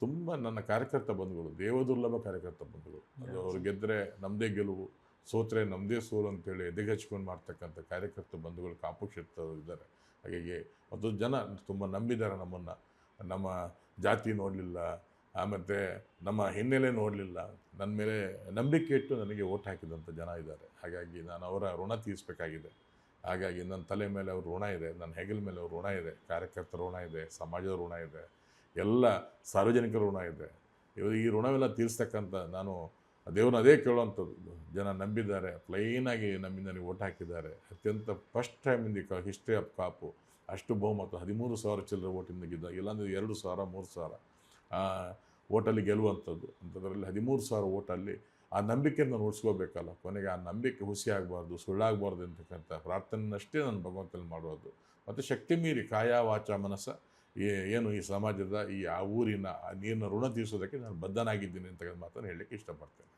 ತುಂಬ ನನ್ನ ಕಾರ್ಯಕರ್ತ ಬಂಧುಗಳು, ದೇವದುರ್ಲಭ ಕಾರ್ಯಕರ್ತ ಬಂಧುಗಳು. ಅದು ಅವ್ರು ಗೆದ್ದರೆ ನಮ್ಮದೇ ಗೆಲುವು, ಸೋತ್ರೆ ನಮ್ಮದೇ ಸೋಲು ಅಂತೇಳಿ ಎದೆಗಚ್ಕೊಂಡು ಮಾಡ್ತಕ್ಕಂಥ ಕಾರ್ಯಕರ್ತ ಬಂಧುಗಳು ಕಾಪು ಕ್ಷೇತ್ರದವರು ಇದ್ದಾರೆ. ಹಾಗಾಗಿ ಮತ್ತು ಜನ ತುಂಬ ನಂಬಿದ್ದಾರೆ ನಮ್ಮನ್ನು. ನಮ್ಮ ಜಾತಿ ನೋಡಲಿಲ್ಲ, ಮತ್ತು ನಮ್ಮ ಹಿನ್ನೆಲೆ ನೋಡಲಿಲ್ಲ, ನನ್ನ ಮೇಲೆ ನಂಬಿಕೆ ಇಟ್ಟು ನನಗೆ ಓಟ್ ಹಾಕಿದಂಥ ಜನ ಇದ್ದಾರೆ. ಹಾಗಾಗಿ ನಾನು ಅವರ ಋಣ ತೀರಿಸಬೇಕಾಗಿದೆ. ಹಾಗಾಗಿ ನನ್ನ ತಲೆ ಮೇಲೆ ಅವ್ರ ಋಣ ಇದೆ, ನನ್ನ ಹೆಗಲ ಮೇಲೆ ಅವ್ರ ಋಣ ಇದೆ, ಕಾರ್ಯಕರ್ತರ ಋಣ ಇದೆ, ಸಮಾಜದ ಋಣ ಇದೆ, ಎಲ್ಲ ಸಾರ್ವಜನಿಕರ ಋಣ ಇದೆ. ಈ ಋಣವೆಲ್ಲ ತೀರಿಸ್ತಕ್ಕಂಥ ನಾನು ದೇವ್ರನ್ನ ಅದೇ ಕೇಳುವಂಥದ್ದು. ಜನ ನಂಬಿದ್ದಾರೆ, ಪ್ಲೈನಾಗಿ ನಮ್ಮಿಂದ ನೀವು ಓಟ್ ಹಾಕಿದ್ದಾರೆ. ಅತ್ಯಂತ first time in the history of Kapu ಅಷ್ಟು ಬಹುಮತ 13,000 ಚಿಲ್ಲರೆ ಓಟಿಂದ ಗೆದ್ದ, ಇಲ್ಲಾಂದರೆ 2,000 3,000 ಓಟಲ್ಲಿ ಗೆಲ್ಲುವಂಥದ್ದು. ಅಂಥದ್ರಲ್ಲಿ 13,000 ಓಟಲ್ಲಿ ಆ ನಂಬಿಕೆಯನ್ನು ಉಳಿಸ್ಕೋಬೇಕಲ್ಲ. ಕೊನೆಗೆ ಆ ನಂಬಿಕೆ ಹುಸಿ ಆಗಬಾರ್ದು, ಸುಳ್ಳಾಗಬಾರ್ದು ಅಂತಕ್ಕಂಥ ಪ್ರಾರ್ಥನೆಯಷ್ಟೇ ನಾನು ಭಗವಂತನಲ್ಲಿ ಮಾಡೋದು. ಮತ್ತು ಶಕ್ತಿ ಮೀರಿ ಕಾಯ ವಾಚ ಮನಸ್ಸ ಏನು ಈ ಸಮಾಜದ ಈ ಆ ಊರಿನ ಆ ನೀರಿನ ಋಣ ತೀರಿಸೋದಕ್ಕೆ ನಾನು ಬದ್ಧನಾಗಿದ್ದೀನಿ ಅಂತಕ್ಕಂಥ ಮಾತನ್ನು ಹೇಳಲಿಕ್ಕೆ ಇಷ್ಟಪಡ್ತೇನೆ.